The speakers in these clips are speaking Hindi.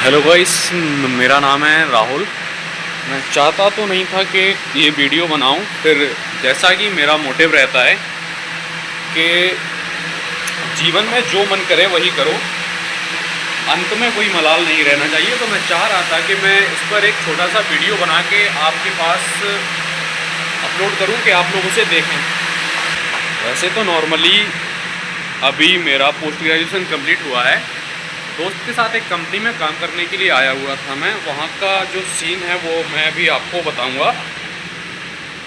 हेलो गाइस, मेरा नाम है राहुल। मैं चाहता तो नहीं था कि ये वीडियो बनाऊं, फिर जैसा कि मेरा मोटिव रहता है कि जीवन में जो मन करे वही करो, अंत में कोई मलाल नहीं रहना चाहिए। तो मैं चाह रहा था कि मैं इस पर एक छोटा सा वीडियो बना के आपके पास अपलोड करूं कि आप लोग उसे देखें। वैसे तो नॉर्मली अभी मेरा पोस्ट ग्रेजुएशन कंप्लीट हुआ है। दोस्त के साथ एक कंपनी में काम करने के लिए आया हुआ था मैं। वहाँ का जो सीन है वो मैं भी आपको बताऊंगा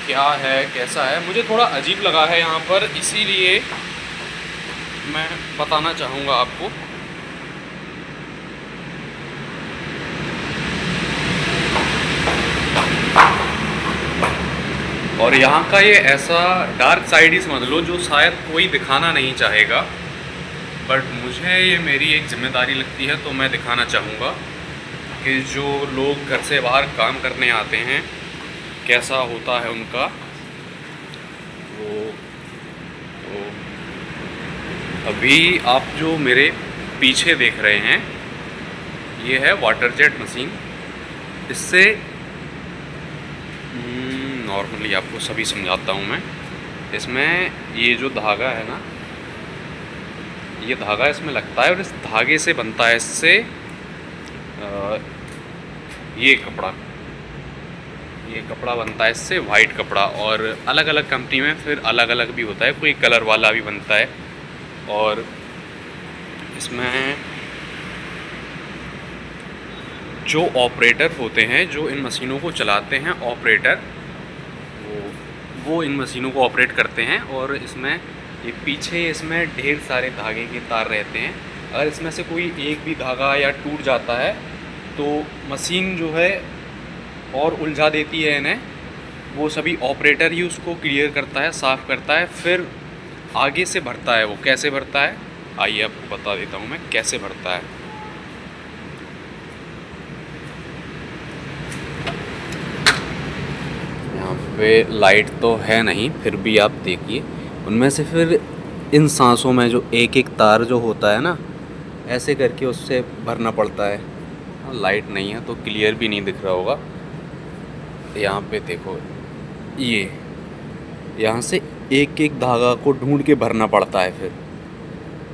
क्या है कैसा है। मुझे थोड़ा अजीब लगा है यहाँ पर, इसीलिए मैं बताना चाहूँगा आपको। और यहाँ का ये ऐसा डार्क साइड ही समझ लो जो शायद कोई दिखाना नहीं चाहेगा, बट मुझे ये मेरी एक जिम्मेदारी लगती है, तो मैं दिखाना चाहूँगा कि जो लोग घर से बाहर काम करने आते हैं कैसा होता है उनका वो। तो अभी आप जो मेरे पीछे देख रहे हैं ये है वाटर जेट मशीन। इससे नॉर्मली आपको सभी समझाता हूँ मैं। इसमें ये जो धागा है ना, ये धागा इसमें लगता है और इस धागे से बनता है इससे ये कपड़ा बनता है इससे, वाइट कपड़ा। और अलग अलग कंपनी में फिर अलग अलग भी होता है, कोई कलर वाला भी बनता है। और इसमें जो ऑपरेटर होते हैं जो इन मशीनों को चलाते हैं, ऑपरेटर वो इन मशीनों को ऑपरेट करते हैं। और इसमें ये पीछे इसमें ढेर सारे धागे के तार रहते हैं। अगर इसमें से कोई एक भी धागा या टूट जाता है तो मशीन जो है और उलझा देती है इन्हें। वो सभी ऑपरेटर ही उसको क्लियर करता है, साफ़ करता है, फिर आगे से भरता है। वो कैसे भरता है आइए आपको बता देता हूँ मैं कैसे भरता है। यहाँ पे लाइट तो है नहीं, फिर भी आप देखिए उनमें से फिर इन सांसों में जो एक एक तार जो होता है ना, ऐसे करके उससे भरना पड़ता है। लाइट नहीं है तो क्लियर भी नहीं दिख रहा होगा। यहाँ पे देखो, ये यहाँ से एक एक धागा को ढूंढ के भरना पड़ता है फिर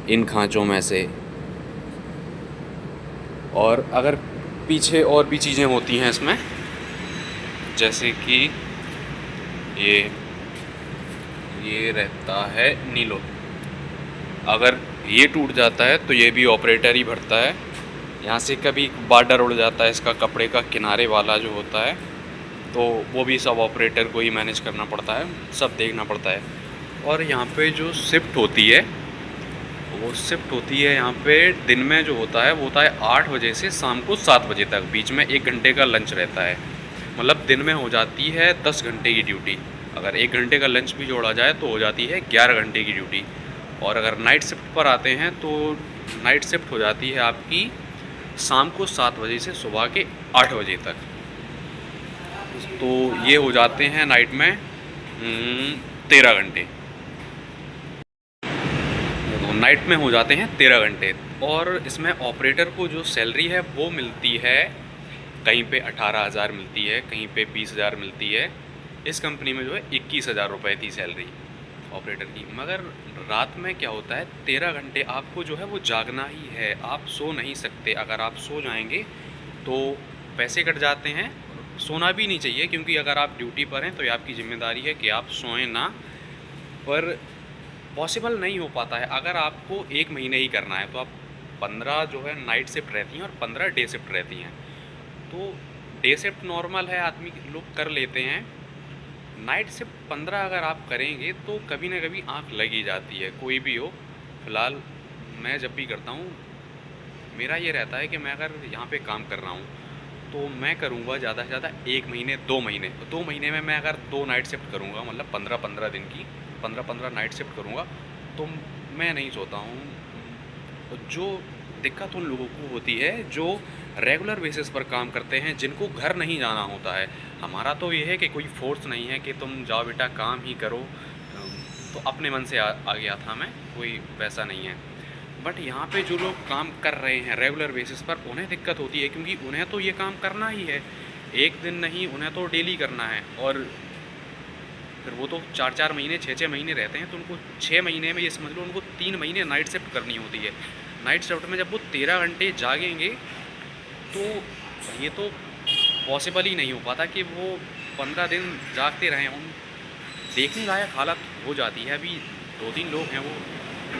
इन खांचों में से। और अगर पीछे और भी चीज़ें होती हैं इसमें, जैसे कि ये रहता है नीलो। अगर ये टूट जाता है तो ये भी ऑपरेटर ही भरता है। यहाँ से कभी बॉर्डर उड़ जाता है इसका, कपड़े का किनारे वाला जो होता है, तो वो भी सब ऑपरेटर को ही मैनेज करना पड़ता है, सब देखना पड़ता है। और यहाँ पे जो शिफ्ट होती है वो शिफ्ट होती है यहाँ पे दिन में जो होता है वो होता है 8 बजे से शाम को 7 बजे तक। बीच में 1 घंटे का लंच रहता है। मतलब दिन में हो जाती है 10 घंटे की ड्यूटी। अगर 1 घंटे का लंच भी जोड़ा जाए तो हो जाती है 11 घंटे की ड्यूटी। और अगर नाइट शिफ्ट पर आते हैं तो नाइट शिफ्ट हो जाती है आपकी शाम को 7 बजे से सुबह के 8 बजे तक। तो ये हो जाते हैं नाइट में 13 घंटे। तो नाइट में हो जाते हैं 13 घंटे। और इसमें ऑपरेटर को जो सैलरी है वो मिलती है, कहीं पे 18,000 मिलती है, कहीं पे 20,000 मिलती है। इस कंपनी में जो है 21,000 रुपये थी सैलरी ऑपरेटर की। मगर रात में क्या होता है, 13 घंटे आपको जो है वो जागना ही है, आप सो नहीं सकते। अगर आप सो जाएंगे तो पैसे कट जाते हैं। सोना भी नहीं चाहिए, क्योंकि अगर आप ड्यूटी पर हैं तो ये आपकी ज़िम्मेदारी है कि आप सोएं ना। पर पॉसिबल नहीं हो पाता है। अगर आपको 1 महीने ही करना है तो आप 15 जो है नाइट शिफ्ट रहती हैं और 15 डे शिफ्ट रहती हैं। तो डे शिफ्ट नॉर्मल है, आदमी लोग कर लेते हैं। नाइट शिफ्ट 15 अगर आप करेंगे तो कभी ना कभी आँख लग ही जाती है, कोई भी हो। फ़िलहाल मैं जब भी करता हूँ मेरा ये रहता है कि मैं अगर यहाँ पे काम कर रहा हूँ तो मैं करूँगा ज़्यादा से ज़्यादा 1 महीने 2 महीने। 2 महीने में मैं अगर 2 नाइट शिफ्ट करूँगा, मतलब 15-15 दिन की 15-15 नाइट शिफ्ट करूँगा, तो मैं नहीं सोता हूँ। जो दिक्कत उन लोगों को होती है जो रेगुलर बेसिस पर काम करते हैं, जिनको घर नहीं जाना होता है। हमारा तो ये है कि कोई फोर्स नहीं है कि तुम जाओ बेटा काम ही करो, तो अपने मन से आ गया था मैं, कोई वैसा नहीं है। बट यहाँ पे जो लोग काम कर रहे हैं रेगुलर बेसिस पर उन्हें दिक्कत होती है, क्योंकि उन्हें तो ये काम करना ही है, एक दिन नहीं, उन्हें तो डेली करना है। और फिर वो तो 4-4 महीने 6-6 महीने रहते हैं, तो उनको 6 महीने में ये समझ लो उनको 3 महीने नाइट शिफ्ट करनी होती है। नाइट शिफ्ट में जब वो 13 घंटे जागेंगे तो ये तो पॉसिबल ही नहीं हो पाता कि वो 15 दिन जागते रहें। उन देखने लायक हालत हो जाती है। अभी 2-3 लोग हैं वो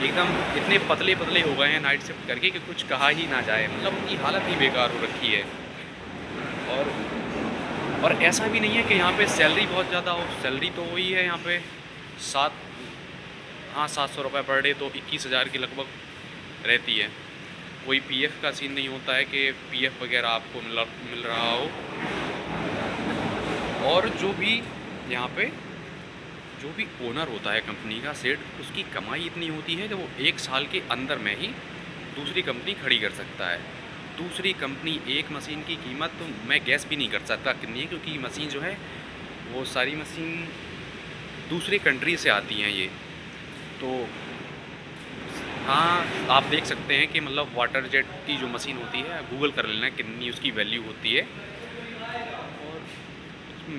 एकदम इतने पतले पतले हो गए हैं नाइट शिफ्ट करके कि कुछ कहा ही ना जाए, मतलब उनकी हालत ही बेकार हो रखी है। और और ऐसा भी नहीं है कि यहाँ पे सैलरी बहुत ज़्यादा हो, सैलरी तो वही है यहाँ पे 7, हाँ 700 रुपये पर डे, तो 21,000 की लगभग रहती है। कोई पीएफ का सीन नहीं होता है कि पीएफ वगैरह आपको मिल रहा हो। और जो भी यहाँ पे जो भी ओनर होता है कंपनी का, सेठ, उसकी कमाई इतनी होती है कि वो 1 साल के अंदर में ही दूसरी कंपनी खड़ी कर सकता है। दूसरी कंपनी एक मशीन की कीमत तो मैं गैस भी नहीं कर सकता कितनी है, क्योंकि मशीन जो है वो सारी मशीन दूसरे कंट्री से आती हैं ये। तो हाँ, आप देख सकते हैं कि मतलब वाटर जेट की जो मशीन होती है, गूगल कर लेना कितनी उसकी वैल्यू होती है। और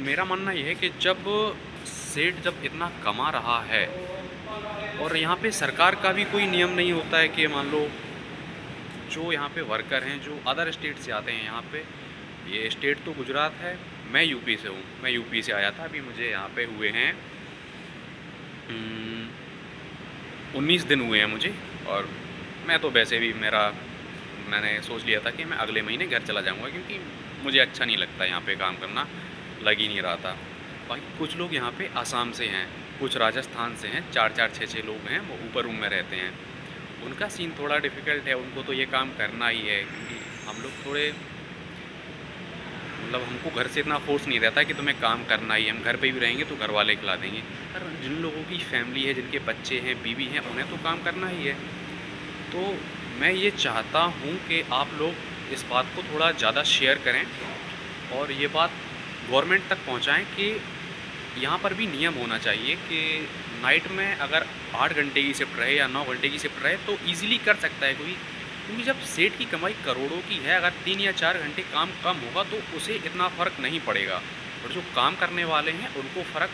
मेरा मानना ये है कि जब सेठ जब इतना कमा रहा है और यहाँ पे सरकार का भी कोई नियम नहीं होता है कि मान लो जो यहाँ पे वर्कर हैं जो अदर स्टेट से आते हैं यहाँ पे, ये स्टेट तो गुजरात है, मैं यूपी से हूँ, मैं यूपी से आया था, अभी मुझे यहाँ पे हुए हैं 19 दिन हुए हैं मुझे। और मैं तो वैसे भी मैंने सोच लिया था कि मैं अगले महीने घर चला जाऊँगा, क्योंकि मुझे अच्छा नहीं लगता यहाँ पे काम करना, लग ही नहीं रहा था। बाकी कुछ लोग यहाँ पे आसाम से हैं, कुछ राजस्थान से हैं, 4-4 6-6 लोग हैं, वो ऊपर रूम में रहते हैं। उनका सीन थोड़ा डिफ़िकल्ट है, उनको तो ये काम करना ही है, क्योंकि हम लोग थोड़े मतलब हमको घर से इतना फोर्स नहीं रहता कि तुम्हें काम करना ही है, हम घर पे भी रहेंगे तो घर वाले खिला देंगे। पर जिन लोगों की फैमिली है, जिनके बच्चे हैं, बीवी हैं, उन्हें तो काम करना ही है। तो मैं ये चाहता हूँ कि आप लोग इस बात को थोड़ा ज़्यादा शेयर करें और ये बात गवर्नमेंट तक पहुँचाएँ कि यहाँ पर भी नियम होना चाहिए कि नाइट में अगर 8 घंटे की शिफ्ट रहे या 9 घंटे की शिफ्ट रहे तो ईज़िली कर सकता है कोई, क्योंकि जब सेठ की कमाई करोड़ों की है, अगर 3 या 4 घंटे काम कम होगा तो उसे इतना फ़र्क नहीं पड़ेगा। और जो काम करने वाले हैं उनको फ़र्क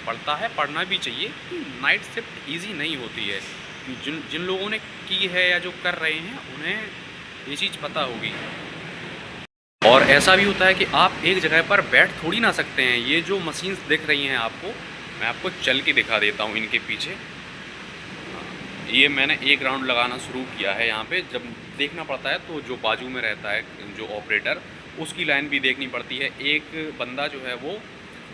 पड़ता है, पड़ना भी चाहिए, कि नाइट शिफ्ट ईज़ी नहीं होती है। जिन जिन लोगों ने की है या जो कर रहे हैं उन्हें ये चीज़ पता होगी। और ऐसा भी होता है कि आप एक जगह पर बैठ थोड़ी ना सकते हैं। ये जो मशीन्स दिख रही हैं आपको, मैं आपको चल के दिखा देता हूँ इनके पीछे। ये मैंने एक राउंड लगाना शुरू किया है यहाँ पे। जब देखना पड़ता है तो जो बाजू में रहता है जो ऑपरेटर, उसकी लाइन भी देखनी पड़ती है। एक बंदा जो है वो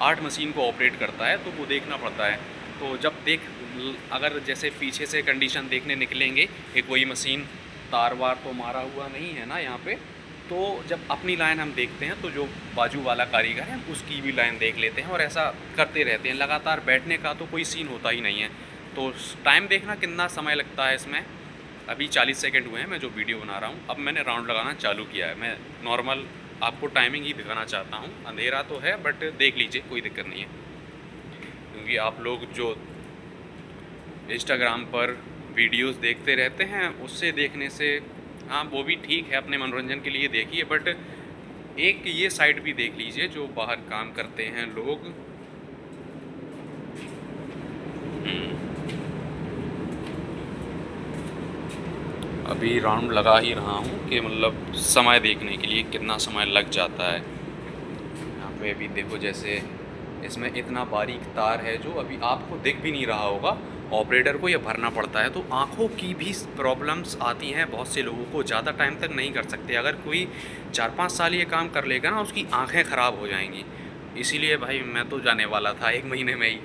8 मशीन को ऑपरेट करता है, तो वो देखना पड़ता है। तो जब अगर जैसे पीछे से कंडीशन देखने निकलेंगे कि कोई मशीन तार वार तो मारा हुआ नहीं है ना यहाँ पे, तो जब अपनी लाइन हम देखते हैं तो जो बाजू वाला कारीगर है उसकी भी लाइन देख लेते हैं, और ऐसा करते रहते हैं। लगातार बैठने का तो कोई सीन होता ही नहीं है। तो टाइम देखना कितना समय लगता है इसमें। अभी 40 सेकंड हुए हैं मैं जो वीडियो बना रहा हूँ। अब मैंने राउंड लगाना चालू किया है। मैं नॉर्मल आपको टाइमिंग ही दिखाना चाहता हूँ। अंधेरा तो है बट देख लीजिए, कोई दिक्कत नहीं है, क्योंकि आप लोग जो इंस्टाग्राम पर वीडियोस देखते रहते हैं उससे देखने से, हाँ वो भी ठीक है, अपने मनोरंजन के लिए देखिए, बट एक ये साइड भी देख लीजिए जो बाहर काम करते हैं लोग। अभी राउंड लगा ही रहा हूँ कि मतलब समय देखने के लिए कितना समय लग जाता है। यहाँ पे अभी देखो, जैसे इसमें इतना बारीक तार है जो अभी आपको दिख भी नहीं रहा होगा, ऑपरेटर को ये भरना पड़ता है। तो आँखों की भी प्रॉब्लम्स आती हैं बहुत से लोगों को, ज़्यादा टाइम तक नहीं कर सकते। अगर कोई 4-5 साल ये काम कर लेगा ना, उसकी आँखें ख़राब हो जाएंगी। इसीलिए भाई मैं तो जाने वाला था 1 महीने में ही।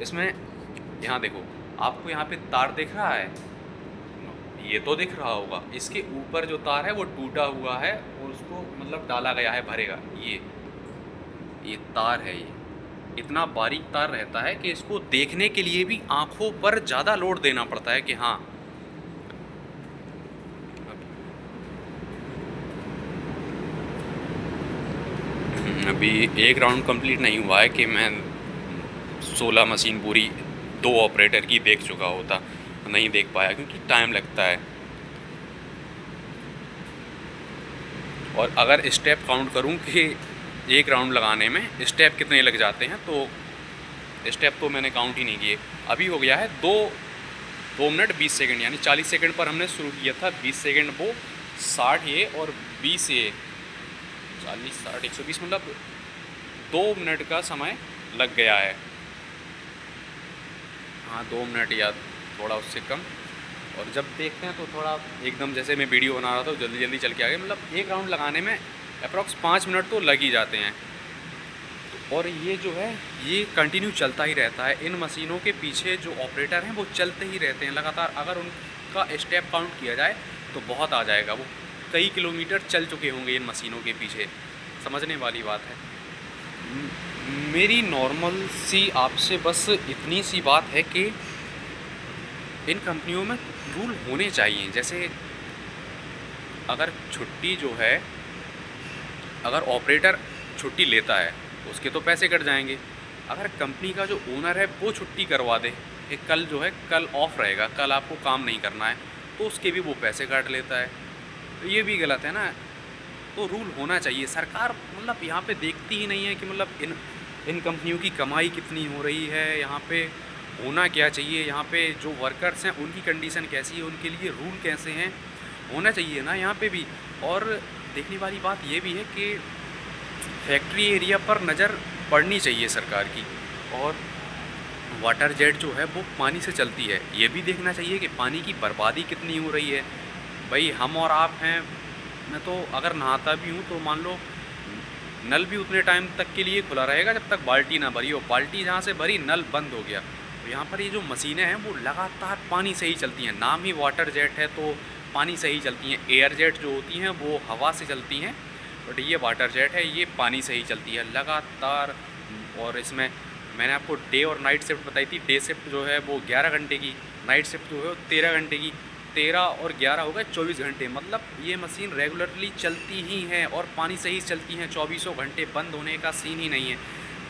इसमें यहाँ देखो, आपको यहाँ पे तार दिख रहा है, ये तो दिख रहा होगा। इसके ऊपर जो तार है वो टूटा हुआ है और उसको मतलब डाला गया है, भरेगा। ये तार है, ये इतना बारीक तार रहता है कि इसको देखने के लिए भी आंखों पर ज़्यादा लोड देना पड़ता है कि हाँ। अभी एक राउंड कंप्लीट नहीं हुआ है कि मैं 16 मशीन पूरी 2 ऑपरेटर की देख चुका होता, नहीं देख पाया क्योंकि टाइम लगता है। और अगर स्टेप काउंट करूं कि एक राउंड लगाने में स्टेप कितने लग जाते हैं, तो स्टेप तो मैंने काउंट ही नहीं किए। अभी हो गया है 2 मिनट 20 सेकंड, यानी 40 सेकंड पर हमने शुरू किया था, 20 सेकंड वो, 60 ये और 20 ये, 40 60 120, मतलब 2 मिनट का समय लग गया है। हाँ 2 मिनट या थोड़ा उससे कम। और जब देखते हैं तो थोड़ा एकदम जैसे मैं वीडियो बना रहा था जल्दी जल्दी चल के आ गया, मतलब एक राउंड लगाने में अप्रॉक्स 5 मिनट तो लग ही जाते हैं। और ये जो है ये कंटिन्यू चलता ही रहता है। इन मशीनों के पीछे जो ऑपरेटर हैं वो चलते ही रहते हैं लगातार। अगर उनका स्टेप काउंट किया जाए तो बहुत आ जाएगा, वो कई किलोमीटर चल चुके होंगे इन मशीनों के पीछे, समझने वाली बात है। मेरी नॉर्मल सी आपसे बस इतनी सी बात है कि इन कंपनियों में रूल होने चाहिए। जैसे अगर छुट्टी जो है, अगर ऑपरेटर छुट्टी लेता है उसके तो पैसे कट जाएंगे। अगर कंपनी का जो ओनर है वो छुट्टी करवा दे कि कल जो है कल ऑफ रहेगा, कल आपको काम नहीं करना है, तो उसके भी वो पैसे काट लेता है। तो ये भी गलत है ना। तो रूल होना चाहिए। सरकार मतलब यहाँ पे देखती ही नहीं है कि मतलब इन कंपनियों की कमाई कितनी हो रही है, यहाँ पे होना क्या चाहिए, यहाँ पे जो वर्कर्स हैं उनकी कंडीशन कैसी है, उनके लिए रूल कैसे हैं, होना चाहिए ना यहाँ पे भी। और देखने वाली बात ये भी है कि फैक्ट्री एरिया पर नज़र पड़नी चाहिए सरकार की। और वाटर जेट जो है वो पानी से चलती है, ये भी देखना चाहिए कि पानी की बर्बादी कितनी हो रही है। भाई हम और आप हैं, मैं तो अगर नहाता भी हूँ तो मान लो नल भी उतने टाइम तक के लिए खुला रहेगा जब तक बाल्टी ना भरी हो। बाल्टी जहाँ से भरी नल बंद हो गया। तो यहाँ पर ये जो मशीनें हैं वो लगातार पानी से ही चलती हैं। नाम ही वाटर जेट है तो पानी से ही चलती हैं। एयर जेट जो होती हैं वो हवा से चलती हैं, बट ये वाटर जेट है, ये पानी से ही चलती है लगातार। और इसमें मैंने आपको डे और नाइट शिफ्ट बताई थी। डे शिफ्ट जो है वो 11 घंटे की, नाइट शिफ्ट जो है वो 13 घंटे की। 13 और 11 हो गए 24 घंटे। मतलब ये मशीन रेगुलरली चलती ही है और पानी से ही चलती हैं। 24 घंटे बंद होने का सीन ही नहीं है।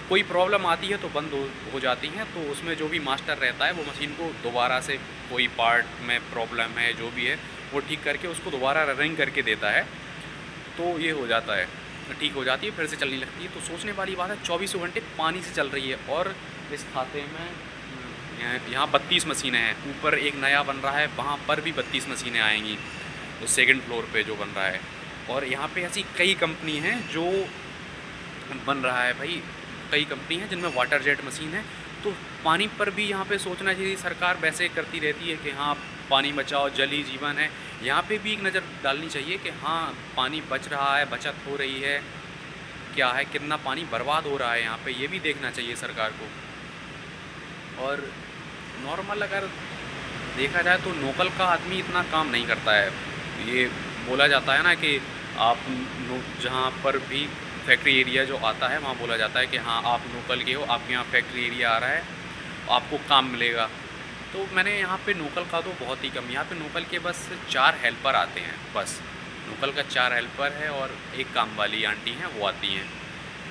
कोई प्रॉब्लम आती है तो बंद हो जाती हैं, तो उसमें जो भी मास्टर रहता है वो मशीन को दोबारा से, कोई पार्ट में प्रॉब्लम है जो भी है वो ठीक करके उसको दोबारा रनिंग करके देता है, तो ये हो जाता है, ठीक हो जाती है, फिर से चलने लगती है। तो सोचने वाली बात है, 24 घंटे पानी से चल रही है। और इस खाते में यहाँ 32 मशीनें हैं। ऊपर एक नया बन रहा है, वहाँ पर भी 32 मशीनें आएंगी, तो सेकंड फ्लोर पे जो बन रहा है। और यहाँ पे ऐसी कई कंपनी हैं जो बन रहा है भाई, कई कंपनी हैं जिनमें वाटर जेट मशीन है। तो पानी पर भी यहाँ पे सोचना चाहिए। सरकार वैसे करती रहती है कि हाँ पानी बचाओ, जल ही जीवन है। यहाँ पे भी एक नज़र डालनी चाहिए कि हाँ पानी बच रहा है, बचत हो रही है, क्या है, कितना पानी बर्बाद हो रहा है यहाँ पे, ये भी देखना चाहिए सरकार को। और नॉर्मल अगर देखा जाए तो लोकल का आदमी इतना काम नहीं करता है। ये बोला जाता है ना कि आप जहाँ पर भी फैक्ट्री एरिया जो आता है वहाँ बोला जाता है कि हाँ आप लोकल के हो, आपके यहाँ फैक्ट्री एरिया आ रहा है, आपको काम मिलेगा। तो मैंने यहाँ पे लोकल का तो बहुत ही कम, यहाँ पे लोकल के बस 4 हेल्पर आते हैं, बस लोकल का 4 हेल्पर है और एक काम वाली आंटी हैं वो आती हैं।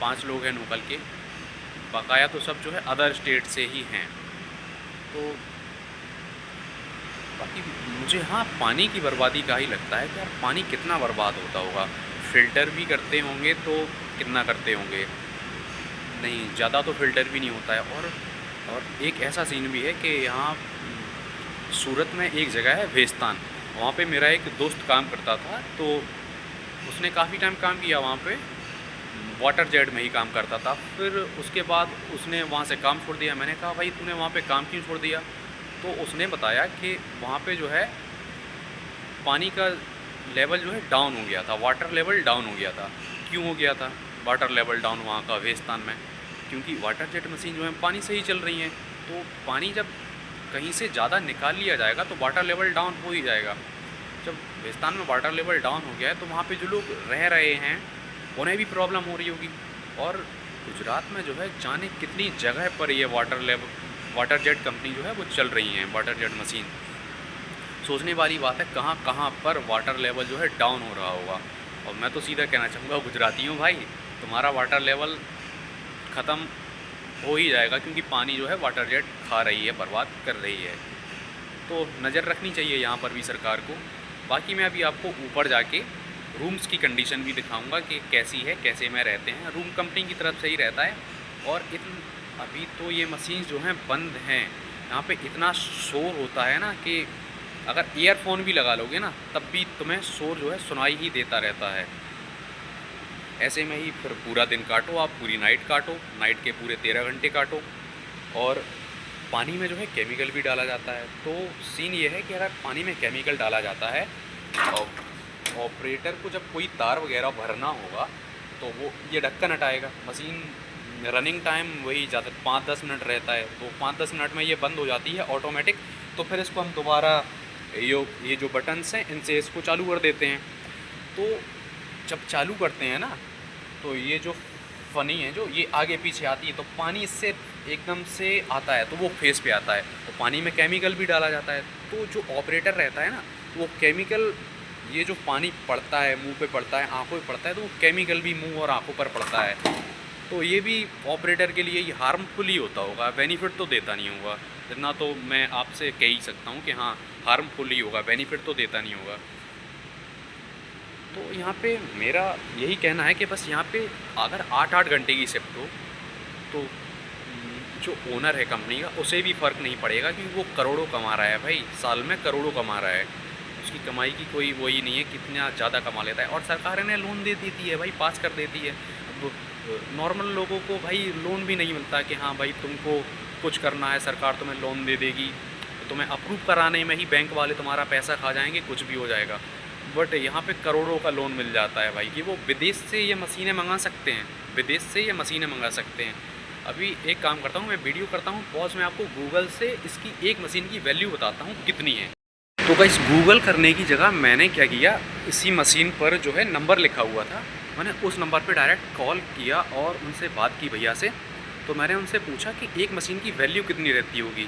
5 लोग हैं लोकल के, बकाया तो सब जो है अदर स्टेट से ही हैं। तो बाकी मुझे हाँ पानी की बर्बादी का ही लगता है कि यार पानी कितना बर्बाद होता होगा। फ़िल्टर भी करते होंगे तो कितना करते होंगे, नहीं ज़्यादा तो फ़िल्टर भी नहीं होता है। और एक ऐसा सीन भी है कि यहाँ सूरत में एक जगह है वेस्तान, वहाँ पे मेरा एक दोस्त काम करता था, तो उसने काफ़ी टाइम काम किया वहाँ पे, वाटर जेट में ही काम करता था। फिर उसके बाद उसने वहाँ से काम छोड़ दिया। मैंने कहा भाई तूने वहाँ पे काम क्यों छोड़ दिया? तो उसने बताया कि वहाँ पे जो है पानी का लेवल जो है डाउन हो गया था, वाटर लेवल डाउन हो गया था। क्यों हो गया था वाटर लेवल डाउन वहाँ का वेस्तान में? क्योंकि वाटर जेट मशीन जो है पानी से ही चल रही हैं। तो पानी जब कहीं से ज़्यादा निकाल लिया जाएगा तो वाटर लेवल डाउन हो ही जाएगा। जब वेस्तान में वाटर लेवल डाउन हो गया है तो वहाँ पे जो लोग रह रहे हैं उन्हें भी प्रॉब्लम हो रही होगी। और गुजरात में जो है जाने कितनी जगह पर ये वाटर जेट कंपनी जो है वो चल रही हैं, वाटर जेट मशीन। सोचने वाली बात है कहाँ कहाँ पर वाटर लेवल जो है डाउन हो रहा होगा। और मैं तो सीधा कहना चाहूँगा गुजरातियों भाई, तुम्हारा वाटर लेवल ख़त्म हो ही जाएगा, क्योंकि पानी जो है वाटर जेट खा रही है, बर्बाद कर रही है। तो नज़र रखनी चाहिए यहाँ पर भी सरकार को। बाकी मैं अभी आपको ऊपर जाके रूम्स की कंडीशन भी दिखाऊंगा कि कैसी है, कैसे में रहते हैं। रूम कंपनी की तरफ से ही रहता है। और अभी तो ये मशीन जो हैं बंद हैं। यहाँ पे इतना शोर होता है ना कि अगर ईयरफोन भी लगा लोगे ना तब भी तुम्हें शोर जो है सुनाई ही देता रहता है। ऐसे में ही फिर पूरा दिन काटो, आप पूरी नाइट काटो, नाइट के पूरे 13 घंटे काटो। और पानी में जो है केमिकल भी डाला जाता है। तो सीन ये है कि अगर पानी में केमिकल डाला जाता है और ऑपरेटर को जब कोई तार वगैरह भरना होगा तो वो ये ढक्कन हटाएगा। मशीन रनिंग टाइम वही ज़्यादा 5-10 मिनट रहता है, तो 5-10 मिनट में ये बंद हो जाती है ऑटोमेटिक। तो फिर इसको हम दोबारा ये जो बटन्स हैं इनसे इसको चालू कर देते हैं। तो जब चालू करते हैं ना तो ये जो फ़नी है जो ये आगे पीछे आती है तो पानी इससे एकदम से आता है तो वो फेस पे आता है। तो पानी में केमिकल भी डाला जाता है। तो जो ऑपरेटर रहता है ना वो केमिकल, ये जो पानी पड़ता है मुंह पे पड़ता है, आंखों पे पड़ता है, तो वो केमिकल भी मुंह और आंखों पर पड़ता है। तो ये भी ऑपरेटर के लिए ये हार्मफुल ही होता होगा, बेनिफिट तो देता नहीं होगा। इतना तो मैं आपसे कह ही सकता हूँ कि हाँ हार्मफुल ही होगा, बेनिफिट तो देता नहीं होगा। तो यहाँ पे मेरा यही कहना है कि बस यहाँ पे अगर 8-8 घंटे की शिफ्ट हो तो जो ओनर है कंपनी का उसे भी फ़र्क नहीं पड़ेगा, क्योंकि वो करोड़ों कमा रहा है भाई, साल में करोड़ों कमा रहा है। उसकी कमाई की कोई वही नहीं है कितना ज़्यादा कमा लेता है। और सरकार इन्हें लोन दे देती है भाई, पास कर देती है। अब नॉर्मल लोगों को भाई लोन भी नहीं मिलता कि हाँ भाई तुमको कुछ करना है सरकार तुम्हें लोन दे देगी, तुम्हें अप्रूव कराने में ही बैंक वाले तुम्हारा पैसा खा जाएंगे, कुछ भी हो जाएगा। बट यहाँ पे करोड़ों का लोन मिल जाता है भाई कि वो विदेश से ये मशीनें मंगा सकते हैं, विदेश से ये मशीनें मंगा सकते हैं। अभी एक काम करता हूँ, मैं वीडियो करता हूँ पॉज में, आपको गूगल से इसकी एक मशीन की वैल्यू बताता हूँ कितनी है। तो गाइस गूगल करने की जगह मैंने क्या किया, इसी मशीन पर जो है नंबर लिखा हुआ था, मैंने उस नंबर पे डायरेक्ट कॉल किया और उनसे बात की भैया से। तो मैंने उनसे पूछा कि एक मशीन की वैल्यू कितनी रहती होगी।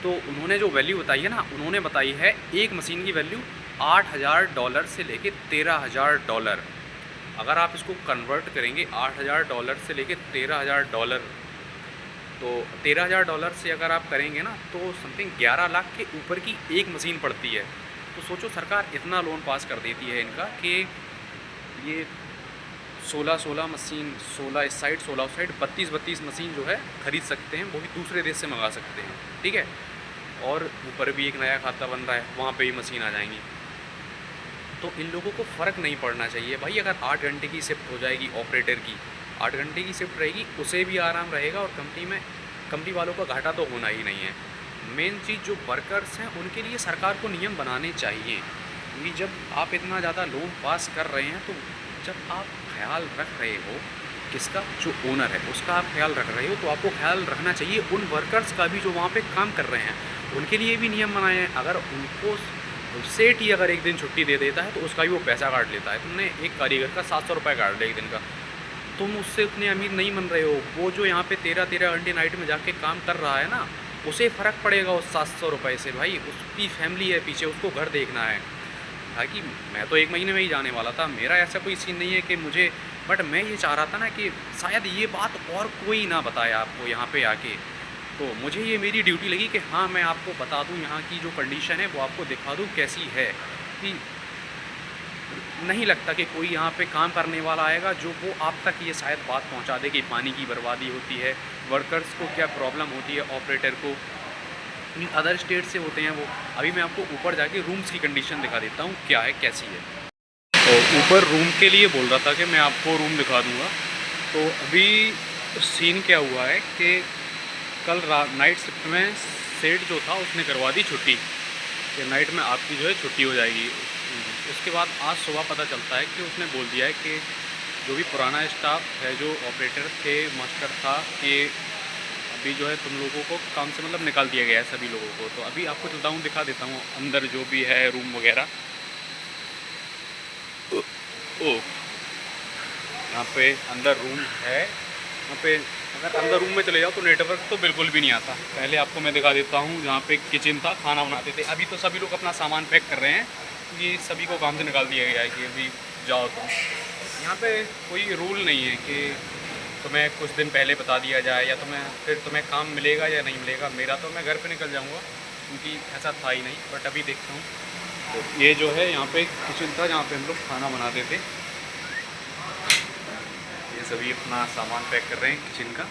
तो उन्होंने जो वैल्यू बताई है ना, उन्होंने बताई है एक मशीन की वैल्यू $8,000 से लेके $13,000। अगर आप इसको कन्वर्ट करेंगे $8,000 से लेके $13,000, तो $13,000 से अगर आप करेंगे ना तो समथिंग 11 लाख के ऊपर की एक मशीन पड़ती है। तो सोचो सरकार इतना लोन पास कर देती है इनका कि ये 16 मशीन, 16 इस साइड 16 उस साइड, 32 मशीन जो है ख़रीद सकते हैं, वो भी दूसरे देश से मंगा सकते हैं। ठीक है, और ऊपर भी एक नया खाता बन रहा है, वहाँ पे भी मशीन आ जाएंगी। तो इन लोगों को फ़र्क नहीं पड़ना चाहिए भाई। अगर 8 घंटे की शिफ्ट हो जाएगी ऑपरेटर की, 8 घंटे की शिफ्ट रहेगी, उसे भी आराम रहेगा और कंपनी वालों का घाटा तो होना ही नहीं है। मेन चीज़ जो वर्कर्स हैं उनके लिए सरकार को नियम बनाने चाहिए, क्योंकि जब आप इतना ज़्यादा लोन पास कर रहे हैं तो जब आप ख्याल रख रहे हो किसका, जो ओनर है उसका आप ख्याल रख रहे हो, तो आपको ख्याल रखना चाहिए उन वर्कर्स का भी जो वहाँ पे काम कर रहे हैं, उनके लिए भी नियम बनाए हैं। अगर उनको सेठ ही अगर एक दिन छुट्टी दे देता है तो उसका भी वो पैसा काट लेता है। तुमने एक कारीगर का 700 रुपये काट लिया एक दिन का, तुम उससे उतने अमीर नहीं बन रहे हो। वो जो यहाँ पे 13 घंटे नाइट में जाके काम कर रहा है ना, उसे फ़र्क पड़ेगा उस 700 रुपये से भाई, उसकी फैमिली है पीछे, उसको घर देखना है। हालांकि मैं तो 1 महीने में ही जाने वाला था, मेरा ऐसा कोई सीन नहीं है कि मुझे, बट मैं ये चाह रहा था ना कि शायद ये बात और कोई ना बताए आपको यहाँ पे आके। तो मुझे ये मेरी ड्यूटी लगी कि हाँ मैं आपको बता दूँ यहाँ की जो कंडीशन है वो आपको दिखा दूँ कैसी है। कि नहीं लगता कि कोई यहाँ पे काम करने वाला आएगा जो वो आप तक ये शायद बात पहुँचा दे कि पानी की बर्बादी होती है, वर्कर्स को क्या प्रॉब्लम होती है, ऑपरेटर को अदर स्टेट से होते हैं वो। अभी मैं आपको ऊपर जाके रूम्स की कंडीशन दिखा देता हूँ क्या है कैसी है। तो ऊपर रूम के लिए बोल रहा था कि मैं आपको रूम दिखा दूँगा। तो अभी सीन क्या हुआ है कि कल नाइट शिफ्ट में सेठ जो था उसने करवा दी छुट्टी कि नाइट में आपकी जो है छुट्टी हो जाएगी। उसके बाद आज सुबह पता चलता है कि उसने बोल दिया है कि जो भी पुराना स्टाफ है, जो ऑपरेटर थे, मास्टर था, कि अभी जो है तुम लोगों को काम से मतलब निकाल दिया गया है सभी लोगों को। तो अभी आपको चलता हूँ, दिखा देता हूँ अंदर जो भी है रूम वगैरह। ओ यहाँ पे अंदर रूम है, यहाँ पे अगर अंदर रूम में चले जाओ तो नेटवर्क तो बिल्कुल भी नहीं आता। पहले आपको मैं दिखा देता हूँ, जहाँ पे किचन था, खाना बनाते थे। अभी तो सभी लोग अपना सामान पैक कर रहे हैं क्योंकि सभी को काम से निकाल दिया गया है कि अभी जाओ तुम। यहाँ पे कोई रूल नहीं है कि तुम्हें कुछ दिन पहले बता दिया जाए या तुम्हें काम मिलेगा या नहीं मिलेगा। मेरा तो मैं घर पे निकल जाऊँगा क्योंकि ऐसा था ही नहीं, बट अभी देखता हूँ। तो ये जो है यहाँ पे किचन था जहाँ पे हम लोग खाना बनाते थे। ये सभी अपना सामान पैक कर रहे हैं किचन का।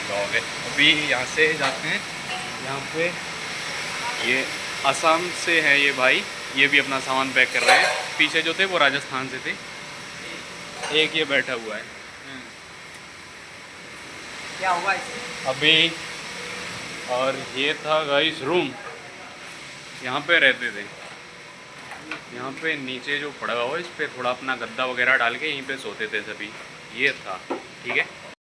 डॉग है। अभी यहाँ से जाते हैं, यहाँ पे ये असम से है ये भाई, ये भी अपना सामान पैक कर रहे हैं। पीछे जो थे वो राजस्थान से थे। एक ये बैठा हुआ है। क्या हुआ इसे? अभी और ये था गाइस रूम, यहाँ पे रहते थे। यहाँ पे नीचे जो पड़ा हुआ है इस पे थोड़ा अपना गद्दा वगैरह डाल के यहीं पे सोते थे सभी। ये था, ठीक है।